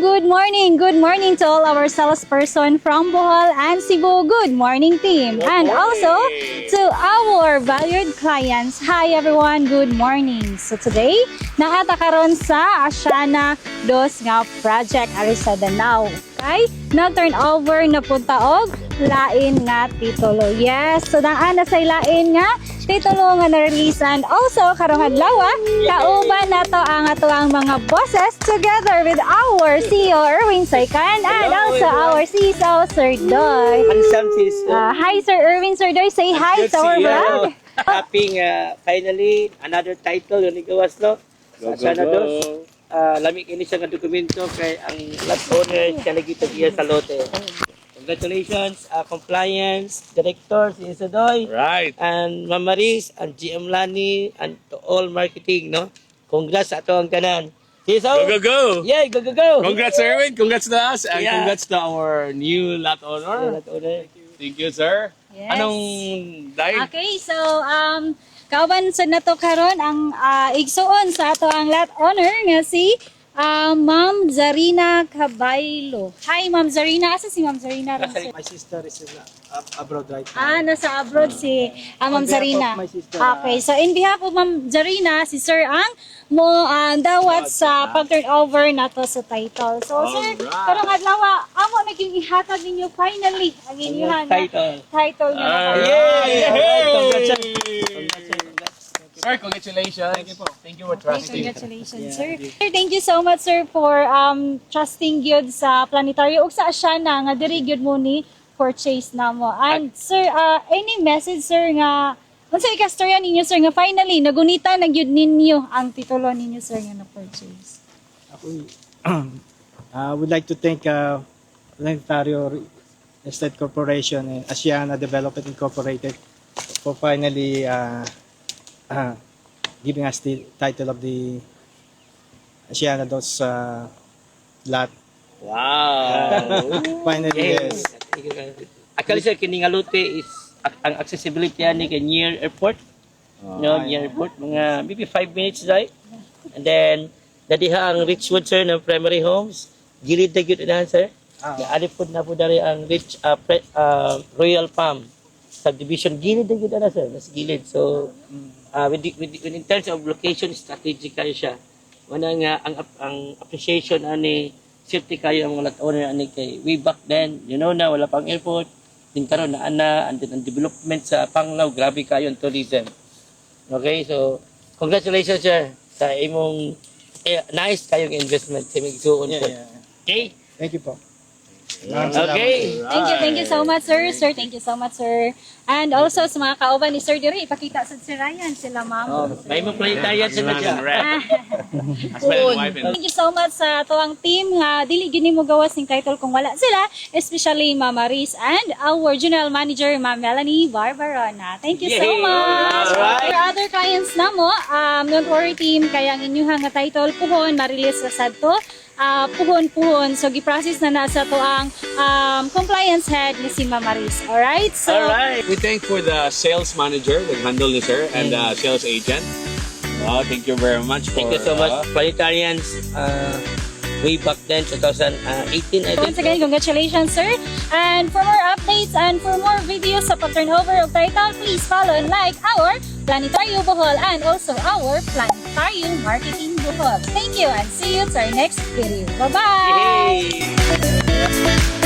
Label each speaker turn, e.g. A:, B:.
A: Good morning to all our salesperson from Bohol and Cebu. Good morning, team. And also to our valued clients. Hi everyone, good morning. So today, naata karon sa Asiana Dos nga project ari sa Danao. Okay? Nag-turn over na punta og lain nga titulo. Yes, so daan na say lain nga titulo nga na-release and also karong adlaw kauban nato ang atuang mga bosses together with our CEO Erwin Saikan and also our CISO Sir Doy. Hi Sir Erwin, Sir Doy, say hi to our vlog.
B: Happy finally another title yung gawas no. Sana dos. Lamig ini siya nga dokumento kay ang last owner siya lagi tagiya sa lote. Congratulations, compliance director si Isadoy,
C: Right.
B: and Ma'am Maris, and GM Lani, and to all marketing, no? Congrats sa ato ang tanan. So,
C: Go, go, go.
B: yeah, go, go, go.
C: Congrats, Erwin. Congrats to us. And
B: Yeah.
C: congrats to our new lot
B: Yeah,
C: owner.
B: last owner.
C: Thank you, sir.
A: Yes.
C: Anong dahil?
A: Okay, so kauban sa nato karon ang igsuon sa ato ang lot owner nga si Ma'am Zarina Cabaylo. Hi Ma'am Zarina, asa si Ma'am Zarina?
D: My sister is abroad right now.
A: Nasa abroad si Ma'am
D: On behalf
A: Zarina.
D: of my sister,
A: Okay, so in behalf of Ma'am Zarina, si Sir ang mo dawat sa pag-turn over nato sa title. So Sir,
C: Alright.
A: karong adlaw amo naging ihatag ninyo finally ang inyong title nga
C: Alright. Sir, congratulations. Thank you po. Thank you for trusting.
A: Congratulations, sir. Sir, thank you so much, sir, for trusting gyud sa Planetario ug sa Asiana nga diri gyud mo ni purchase namo. And sir, any message, sir, nga unsa ikastorya ninyo, sir, nga finally nagunita na gyud ninyo ang titulo ninyo, sir, nga na-purchase.
D: I would like to thank Planetario Estate Corporation and Asiana Development Incorporated for finally giving us the title of the Asiana Dos lot.
B: Wow.
D: Finally, yes.
B: Actually, sir, kini nga lote is ang accessibility ani kay near airport. No, near airport, mga maybe 5 minutes drive. And then dadiha ang Richwood, sir, ng primary homes. Gilid na gyud na, sir. Alipod na po dari ang Royal Palm subdivision. Gilid na gyud na, sir. Mas gilid. So in terms of location, strategic kayo siya. Wala nga ang appreciation ani safety kayo ang mga lot owner ani kay way back then, you know na wala pang airport din karon na and then ang development sa Panglao, grabe kayo ang tourism. Okay, so congratulations sir sa imong nice kayong investment sa imong igsuon po. Okay?
D: Thank you po.
B: Okay.
A: Thank you so much, sir. Sir, thank you so much, sir. And also sa mga kauban ni Sir diri, ipakita sa si Ryan sila, ma'am.
B: May mga planetarian sila siya.
A: Thank you so much sa tuwang team nga dili gyud nimo gawas ning title kung wala sila, especially Ma'am Maris and our general manager Ma'am Melanie Barbarona. Thank you so much. For other clients namo, don't worry team, kaya ang inyong nga title puhon ma-release sa sadto. Puhon. So, gi-process na sa to ang compliance head ni si Ma'am Maris. Alright? So,
C: We thank for the sales manager, the handle ni sir, and the sales agent. Wow, thank you very much.
B: Thank you so much, planetarians. Way back then, 2018, I
A: once
B: think.
A: again, congratulations, sir. And for more updates and for more videos sa pag-turnover of title, please follow and like our Planetario Bohol and also our Planetario Marketing Bohol. Thank you and see you to our next video. Bye-bye!
B: Yay!